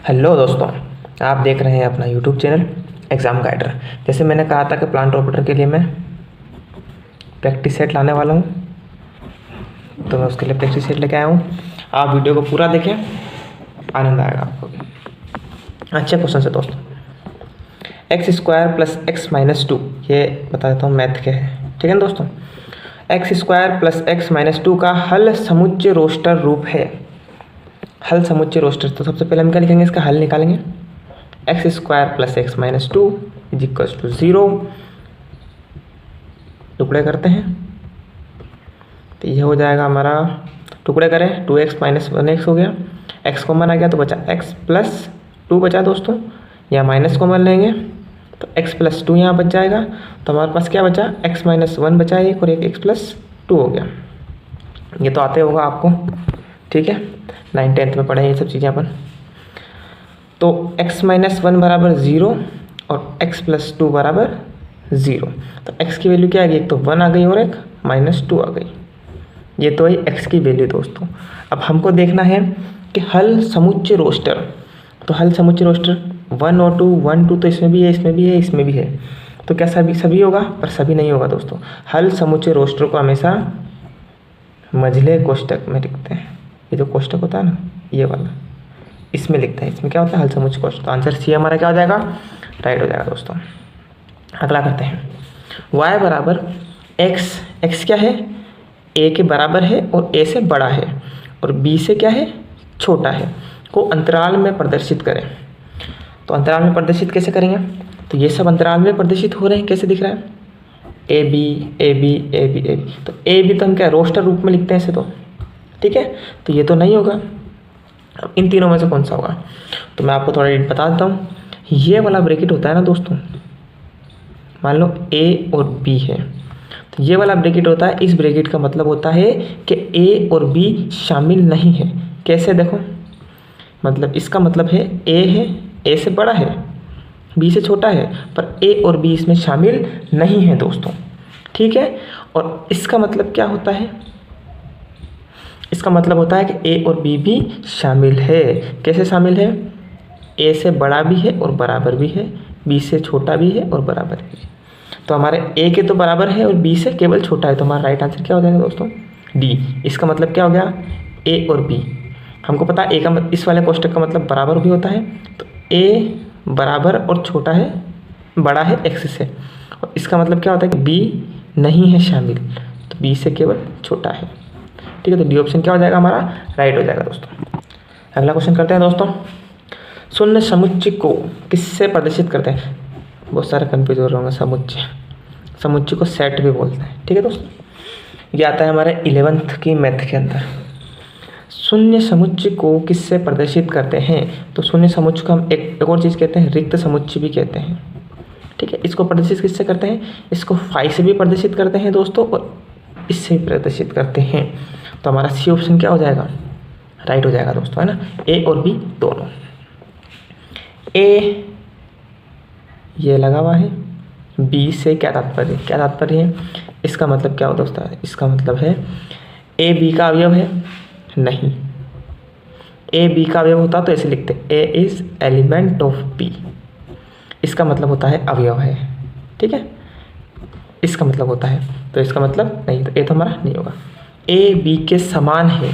Hello दोस्तों, आप देख रहे हैं अपना यूट्यूब चैनल एग्ज़ाम गाइडर। जैसे मैंने कहा था कि प्लांट ऑपरेटर के लिए मैं प्रैक्टिस सेट लाने वाला हूँ, तो मैं उसके लिए प्रैक्टिस सेट लेके आया हूँ। आप वीडियो को पूरा देखें, आनंद आएगा आपको भी। अच्छे क्वेश्चन है दोस्तों। x² प्लस x माइनस 2, ये बता देता हूँ मैथ क्या है, ठीक है ना दोस्तों। x² प्लस x माइनस 2 का हल समुच्चय रोस्टर रूप है। हल समुच्चय रोस्टर, तो सबसे पहले हम क्या लिखेंगे, इसका हल निकालेंगे। x² plus x minus 2 is equal to 0। टुकड़े करते हैं तो ये हो जाएगा हमारा, टुकड़े करें 2x माइनस 1x हो गया। x कॉमन आ गया तो बचा x प्लस 2 बचा दोस्तों। यहाँ माइनस कॉमन लेंगे तो x प्लस 2 यहाँ बच जाएगा। तो हमारे पास क्या बचा, x माइनस 1 बचा एक, और एक x प्लस 2 हो गया। ये तो आते होगा आपको, ठीक है, 9th-10th में पढ़े ये सब चीज़ें अपन। तो x माइनस 1 बराबर 0 और x प्लस 2 बराबर 0। तो x की वैल्यू क्या आ गई, एक तो 1 आ गई और एक माइनस 2 आ गई। ये तो है x की वैल्यू दोस्तों। अब हमको देखना है कि हल समुच्चय रोस्टर, तो हल समुच्चय रोस्टर 1 और 2, 1 2 तो इसमें भी है, इसमें भी है, इसमें भी है। तो क्या सभी होगा, पर सभी नहीं होगा दोस्तों। हल समुच्चय रोस्टर को हमेशा मझले कोष्टक में लिखते हैं। ये जो कोष्टक होता है ना, ये वाला, इसमें लिखते हैं। इसमें क्या होता है, हल समुच्चय कोष्टक। तो आंसर सी हमारा क्या हो जाएगा, राइट हो जाएगा दोस्तों। अगला करते हैं। y बराबर x क्या है, a के बराबर है और a से बड़ा है, और b से क्या है, छोटा है, को अंतराल में प्रदर्शित करें। तो अंतराल में प्रदर्शित कैसे करेंगे, तो ये सब अंतराल में प्रदर्शित हो रहे हैं, कैसे दिख रहा है, A B A B A B A B. तो ए बी तो हम क्या रोस्टर रूप में लिखते हैं ऐसे, तो ठीक है, तो ये तो नहीं होगा। अब इन तीनों में से कौन सा होगा, तो मैं आपको थोड़ा बता देता हूँ। ये वाला ब्रैकेट होता है ना दोस्तों, मान लो ए और बी है, तो ये वाला ब्रैकेट होता है, इस ब्रैकेट का मतलब होता है कि ए और बी शामिल नहीं है। कैसे देखो, मतलब इसका मतलब है ए से बड़ा है, बी से छोटा है, पर ए और बी इसमें शामिल नहीं है दोस्तों, ठीक है। और इसका मतलब क्या होता है, इसका मतलब होता है कि ए और बी भी शामिल है। कैसे शामिल है, ए से बड़ा भी है और बराबर भी है, बी से छोटा भी है और बराबर भी है। तो हमारे ए के तो बराबर है और बी से केवल छोटा है, तो हमारा राइट आंसर क्या हो जाएगा दोस्तों, डी। इसका मतलब क्या हो गया, ए और बी। हमको पता है ए का इस वाले कोष्टक का मतलब बराबर भी होता है, तो ए बराबर और छोटा है, बड़ा है एक्स से, और इसका मतलब क्या होता है कि बी नहीं है शामिल, तो बी से केवल छोटा है, ठीक है। तो डी ऑप्शन क्या हो जाएगा हमारा, राइट हो जाएगा दोस्तों। अगला क्वेश्चन करते हैं दोस्तों। शून्य समुच्चय को किससे प्रदर्शित करते हैं, बहुत सारे कन्फ्यूज हो रहे होंगे। समुच्चय को सेट भी बोलते हैं, ठीक है दोस्तों। ये आता है हमारे 11th की मैथ के अंदर। शून्य समुच्चय को किससे प्रदर्शित करते हैं, तो शून्य समुच्चय को हम एक और चीज़ कहते हैं, रिक्त समुच्चय भी कहते हैं, ठीक है। इसको प्रदर्शित किससे करते हैं, इसको फाई से भी प्रदर्शित करते हैं दोस्तों, और इससे भी प्रदर्शित करते हैं। तो हमारा सी ऑप्शन क्या हो जाएगा, राइट हो जाएगा दोस्तों, है ना, ए और बी दोनों। ए ये लगा हुआ है, बी से क्या तात्पर्य है, इसका मतलब क्या होता दोस्तों, इसका मतलब है ए बी का अवयव है, नहीं। ए बी का अवयव होता तो ऐसे लिखते, ए इज एलिमेंट ऑफ बी, इसका मतलब होता है अवयव है, ठीक है, इसका मतलब होता है। तो इसका मतलब नहीं, तो ए तो हमारा नहीं होगा। ए बी के समान है,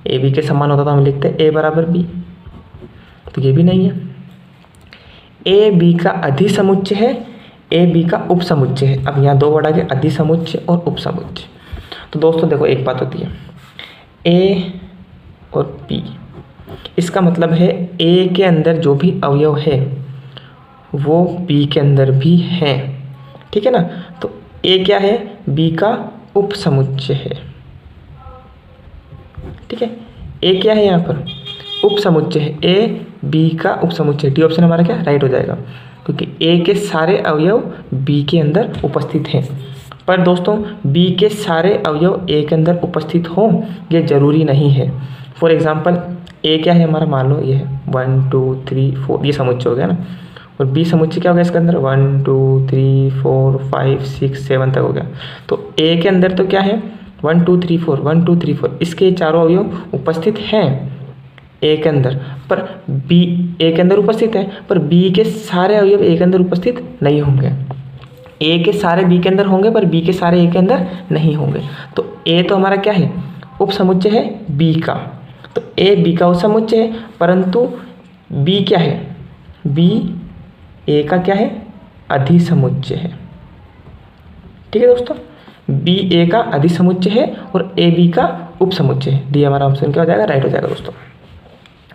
ए बी के समान होता तो हम लिखते ए बराबर बी, तो ये भी नहीं है। ए बी का अधिसमुच्चय है, ए बी का उपसमुच्चय है। अब यहाँ दो वर्ड आ गए, अधिसमुच्चय और उपसमुच्चय। तो दोस्तों देखो, एक बात होती है ए और बी, इसका मतलब है ए के अंदर जो भी अवयव है वो बी के अंदर भी है, ठीक है ना। तो ए क्या है, बी का उपसमुच्चय है, ठीक है। ए क्या है यहाँ पर, उपसमुच्चय है, ए बी का उपसमुच्चय। डी ऑप्शन हमारा क्या राइट हो जाएगा, क्योंकि ए के सारे अवयव बी के अंदर उपस्थित हैं। पर दोस्तों बी के सारे अवयव ए के अंदर उपस्थित हों ये जरूरी नहीं है। फॉर एग्जांपल ए क्या है हमारा, मान लो ये है 1 2 3 4, ये समुच्चय हो गया ना, और बी समुच्चय क्या हो गया इसके अंदर, 1 2 3 4 5 6 7 तक हो गया। तो ए के अंदर तो क्या है, 1 2 3 4 1 2 3 4, इसके चारों अवयव उपस्थित हैं, ए के अंदर, पर बी ए के अंदर उपस्थित है, पर बी के सारे अवयव ए के अंदर उपस्थित नहीं होंगे। ए के सारे बी के अंदर होंगे पर बी के सारे ए के अंदर नहीं होंगे। तो ए तो हमारा क्या है, उपसमुच्चय है बी का, तो ए बी का उपसमुच्चय है, परंतु बी क्या है, बी ए का क्या है, अधिसमुच्चय है। ठीक है दोस्तों, बी ए का अधिसमुच्चय है और ए बी का उपसमुच्चय है। डी हमारा ऑप्शन क्या हो जाएगा, राइट हो जाएगा दोस्तों।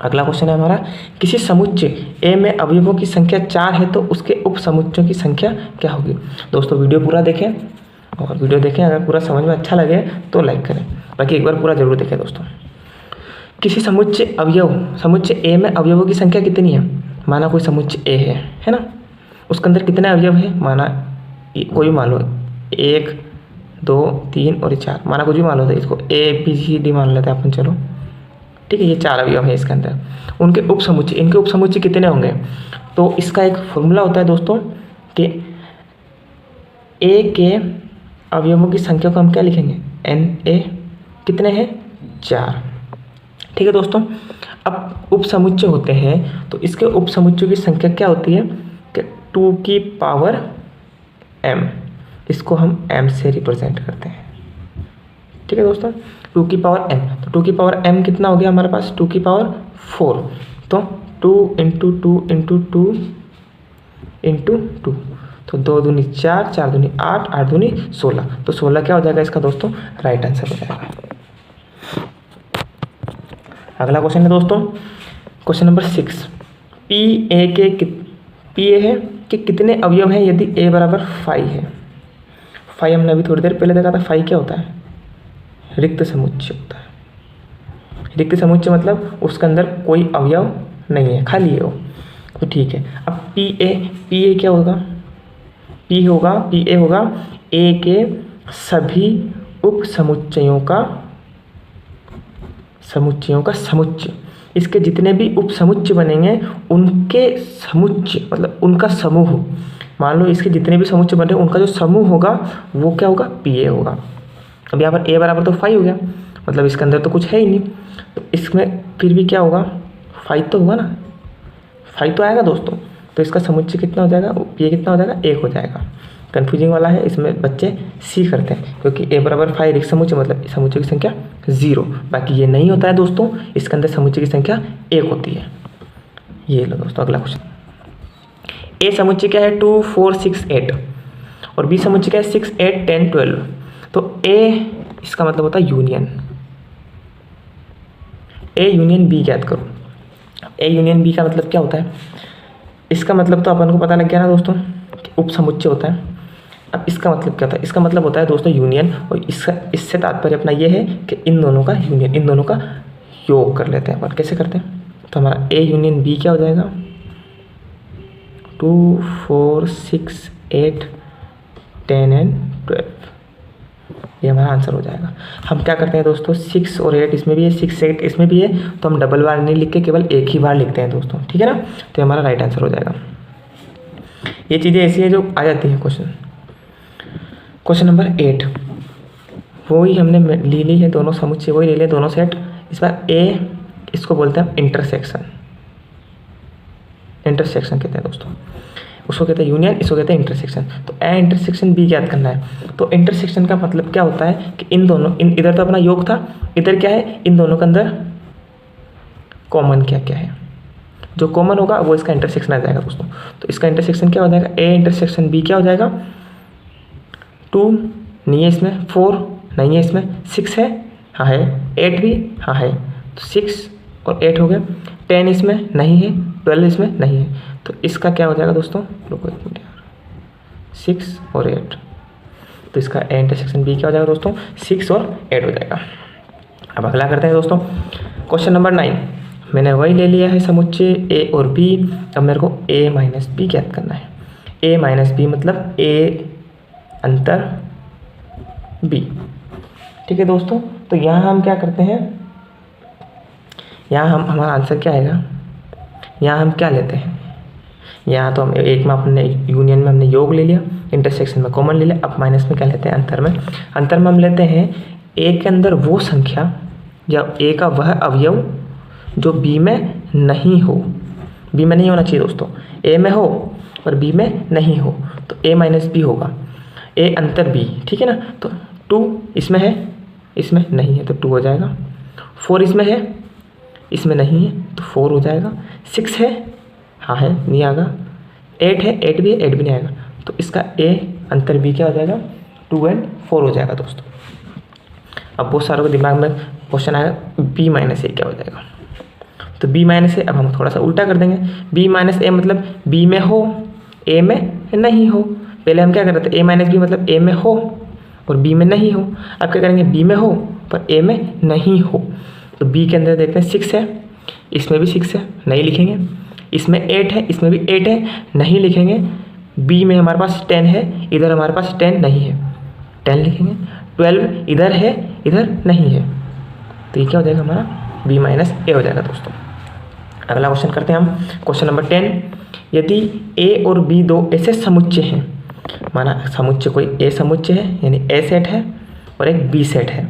अगला क्वेश्चन है हमारा, किसी समुच्चय ए में अवयवों की संख्या 4 है तो उसके उपसमुच्चयों की संख्या क्या होगी। दोस्तों वीडियो पूरा देखें, और वीडियो देखें, अगर पूरा समझ में अच्छा लगे तो लाइक करें, बाकी एक बार पूरा जरूर देखें दोस्तों। किसी समुच्चय ए में अवयवों की संख्या कितनी है। माना कोई समुच्चय ए है ना, उसके अंदर कितने अवयव है, माना कोई मान लो 1 2 3 और 4, माना कुछ भी मान लो, इसको ए बी सी डी मान लेते हैं अपन, चलो ठीक है, ये 4 अवयव है इसके अंदर। उनके उपसमुच्चय, इनके उपसमुच्चय कितने होंगे। तो इसका एक फॉर्मूला होता है दोस्तों कि ए के अवयवों की संख्या को हम क्या लिखेंगे, एन ए, कितने हैं 4। ठीक है दोस्तों, अब उपसमुच्चय होते हैं तो इसके उपसमुच्चयों की संख्या क्या होती है कि 2 की पावर m, इसको हम m से रिप्रेजेंट करते हैं। ठीक है दोस्तों, 2 की पावर m, तो 2 की पावर m कितना हो गया हमारे पास, 2 की पावर 4, तो 2 इंटू 2 इंटू 2 इंटू 2, तो 2 दूनी 4, 4 दूनी 8, 8 दूनी 16, तो 16 क्या हो जाएगा इसका दोस्तों, राइट आंसर हो जाएगा। अगला क्वेश्चन है दोस्तों, क्वेश्चन नंबर 6, पी ए है कि कितने अवयव हैं यदि ए बराबर 5 है। 5 हमने अभी थोड़ी देर पहले देखा था, 5 क्या होता है, रिक्त समुच्चय होता है। रिक्त समुच्चय मतलब उसके अंदर कोई अवयव नहीं है, खाली है वो, तो ठीक है। अब पी ए क्या होगा, पी ए होगा ए के सभी उप समुच्चयों का समुच्चय। इसके जितने भी उप समुच्चय बनेंगे उनके समुच्चय मतलब उनका समूह, मान लो इसके जितने भी समुच्चय बन रहे हैं उनका जो समूह होगा वो क्या होगा, पी ए होगा। अब यहाँ पर ए बराबर तो 5 हो गया, मतलब इसके अंदर तो कुछ है ही नहीं, तो इसमें फिर भी क्या होगा, 5 तो होगा ना, 5 तो आएगा दोस्तों, तो इसका समुच्चय कितना हो जाएगा, ये कितना हो जाएगा, 1 हो जाएगा। कन्फ्यूजिंग वाला है, इसमें बच्चे सी करते हैं क्योंकि ए बराबर 5 एक समुच्चय मतलब समुच्चय की संख्या 0, बाकी ये नहीं होता है दोस्तों, इसके अंदर समुच्चय की संख्या 1 होती है। ये लो दोस्तों अगला क्वेश्चन, ए समुच्चय क्या है 2 4 6 8 और बी समुच्चय क्या है 6 8 10 12। तो ए इसका मतलब होता है यूनियन, ए यूनियन बी ज्ञात करो। ए यूनियन बी का मतलब क्या होता है, इसका मतलब तो अपन को पता लग गया ना दोस्तों, उप समुच्चय होता है। अब इसका मतलब क्या होता है, इसका मतलब होता है दोस्तों यूनियन, और इससे तात्पर्य अपना ये है कि इन दोनों का यूनियन, इन दोनों का योग कर लेते हैं अपन। कैसे करते हैं, तो हमारा ए यूनियन बी क्या हो जाएगा, 2 4 6 8 10 एंड 12, ये हमारा आंसर हो जाएगा। हम क्या करते हैं दोस्तों, 6 और 8 इसमें भी है, 6 8 इसमें भी है, तो हम डबल बार नहीं लिख के केवल एक ही बार लिखते हैं दोस्तों, ठीक है ना, तो हमारा राइट आंसर हो जाएगा। ये चीज़ें ऐसी हैं जो आ जाती हैं क्वेश्चन नंबर 8, वही हमने ले ली है, दोनों समुच्चय वही ले लिए, दोनों सेट। इस बार ए, इसको बोलते हैं इंटरसेक्शन कहते हैं दोस्तों, उसको कहते हैं यूनियन, इसको कहते हैं इंटरसेक्शन। तो ए इंटरसेक्शन बी याद करना है। तो इंटरसेक्शन का मतलब क्या होता है कि इन दोनों, इधर तो अपना योग था, इधर क्या है, इन दोनों के अंदर कॉमन क्या क्या है, जो कॉमन होगा वो इसका इंटरसेक्शन आ जाएगा दोस्तों। तो इसका इंटरसेक्शन क्या हो जाएगा, ए इंटरसेक्शन बी क्या हो जाएगा, 2 नहीं है इसमें, 4 नहीं है इसमें, 6 है, हाँ है, 8 भी हाँ है, तो 6 और 8 हो गया, 10 इसमें नहीं है, 12 इसमें नहीं है, तो इसका क्या हो जाएगा दोस्तों, रुको 1 मिनट यार, 6 और 8, तो इसका ए इंटरसेक्शन बी क्या हो जाएगा दोस्तों, 6 और 8 हो जाएगा। अब अगला करते हैं दोस्तों, क्वेश्चन नंबर 9, मैंने वही ले लिया है समुच्चय ए और बी। अब मेरे को ए माइनस बी ज्ञात करना है। ए माइनस बी मतलब ए अंतर बी, ठीक है दोस्तों। तो यहाँ हम क्या करते हैं, यहाँ हम हमारा आंसर क्या आएगा, यहाँ हम क्या लेते हैं, यहाँ तो हम एक में अपने यूनियन में हमने योग ले लिया, इंटरसेक्शन में कॉमन ले लिया, अब माइनस में क्या लेते हैं, अंतर में हम लेते हैं ए के अंदर वो संख्या या ए का वह अवयव जो बी में नहीं हो, बी में नहीं होना चाहिए दोस्तों, ए में हो और बी में नहीं हो, तो ए माइनस बी होगा, ए अंतर बी, ठीक है ना। तो 2 इसमें है, इसमें नहीं है तो 2 हो जाएगा, 4 इसमें है, इसमें नहीं है तो 4 हो जाएगा, 6 है, हाँ है, नहीं आएगा, 8 है, 8 भी है, 8 भी नहीं आएगा, तो इसका ए अंतर बी क्या हो जाएगा, 2 और 4 हो जाएगा दोस्तों। अब बहुत सारों के दिमाग में क्वेश्चन आएगा बी माइनस ए क्या हो जाएगा, तो बी माइनस ए अब हम थोड़ा सा उल्टा कर देंगे, बी माइनस ए मतलब बी में हो ए में नहीं हो, पहले हम क्या कर रहे थे, ए माइनस बी मतलब ए में हो और बी में नहीं हो, अब क्या करेंगे, बी में हो पर ए में नहीं हो, तो बी के अंदर देखते हैं 6 है, इसमें भी 6 है, नहीं लिखेंगे, इसमें 8 है, इसमें भी 8 है, नहीं लिखेंगे, बी में हमारे पास 10 है, इधर हमारे पास 10 नहीं है, 10 लिखेंगे, 12 इधर है, इधर नहीं है, तो ये क्या हो जाएगा हमारा बी माइनस ए हो जाएगा दोस्तों। अगला क्वेश्चन करते हैं हम, क्वेश्चन नंबर 10, यदि ए और बी दो ऐसे समुच्चय हैं, माना समुच्चय कोई ए समुच्चय है यानी ए सेट है और एक बी सेट है,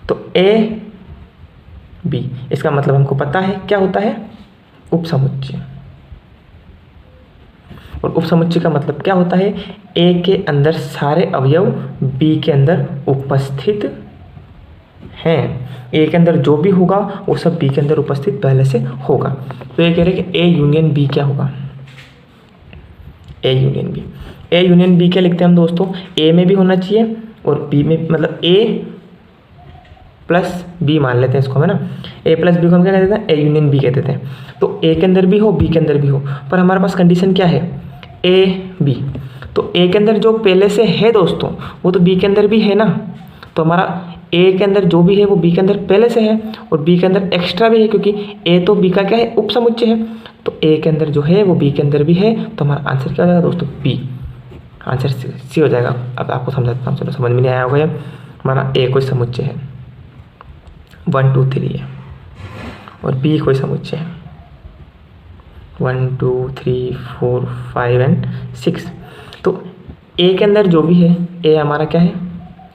तो ए बी इसका मतलब हमको पता है क्या होता है, उपसमुच्चय, और उपसमुच्चय का मतलब क्या होता है, ए के अंदर सारे अवयव बी के अंदर उपस्थित हैं, ए के अंदर जो भी होगा वो सब बी के अंदर उपस्थित पहले से होगा, तो ये कह रहे हैं कि ए यूनियन बी क्या होगा, A union B, A union B क्या लिखते हैं हम दोस्तों, ए में भी होना चाहिए और बी में, मतलब ए प्लस बी मान लेते हैं इसको, है ना, ए प्लस बी को हम क्या कहते हैं, ए यूनियन बी कहते थे, तो ए के अंदर भी हो बी के अंदर भी हो, पर हमारे पास कंडीशन क्या है, ए बी, तो ए के अंदर जो पहले से है दोस्तों वो तो बी के अंदर भी है ना, तो हमारा ए के अंदर जो भी है वो बी के अंदर पहले से है और बी के अंदर एक्स्ट्रा भी है, क्योंकि ए तो बी का क्या है, उपसमुच्चय है, तो ए के अंदर जो है वो बी के अंदर भी है, तो हमारा आंसर क्या हो जाएगा दोस्तों, बी, आंसर सी हो जाएगा। अब आपको समझाता हूँ, चलो समझ में नहीं आया होगा, ये हमारा ए कोई समुच्चय है 1 2 3 है और बी कोई समुच्चय है 1 2 3 4 5 एंड 6, तो ए के अंदर जो भी है, ए हमारा क्या है,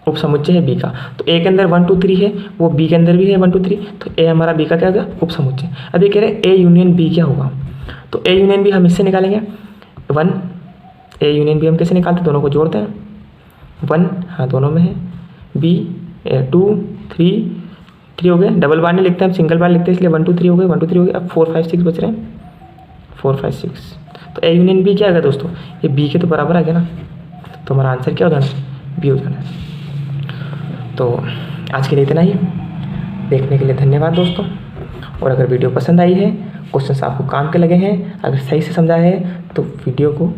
उपसमुच्चय है बी का, तो ए के अंदर 1 2 3 है, वो बी के अंदर भी है 1 2 3, तो ए हमारा बी का क्या होगा, उपसमुच्चय। अब ये कह रहे हैं ए यूनियन बी क्या होगा, तो ए यूनियन बी हम इससे निकालेंगे 1, ए यूनियन बी हम कैसे निकालते हैं, दोनों को जोड़ते हैं, 1 हाँ दोनों में है, बी 2 3 हो गए, डबल बार नहीं लिखते हम, सिंगल बार लिखते हैं, इसलिए 1 2 3 हो गए, 1 2 3 हो गए, अब 4 5 6 बच रहे हैं, 4 5 6, तो ए यूनियन बी क्या आएगा दोस्तों, ये बी के तो बराबर आ गया ना, तो हमारा आंसर क्या हो जाना है, बी हो जाना है। तो आज के लिए इतना ही, देखने के लिए धन्यवाद दोस्तों, और अगर वीडियो पसंद आई है, क्वेश्चंस आपको काम के लगे हैं, अगर सही से समझा है तो वीडियो को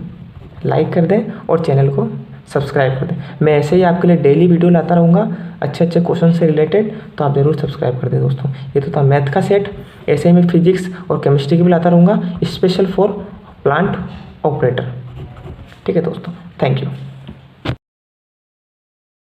लाइक कर दें और चैनल को सब्सक्राइब कर दें। मैं ऐसे ही आपके लिए डेली वीडियो लाता रहूँगा अच्छे अच्छे क्वेश्चन से रिलेटेड, तो आप ज़रूर सब्सक्राइब कर दें दोस्तों। ये तो था मैथ का सेट, ऐसे ही मैं फिजिक्स और केमिस्ट्री की भी लाता रहूँगा, स्पेशल फॉर प्लांट ऑपरेटर। ठीक है दोस्तों, थैंक यू।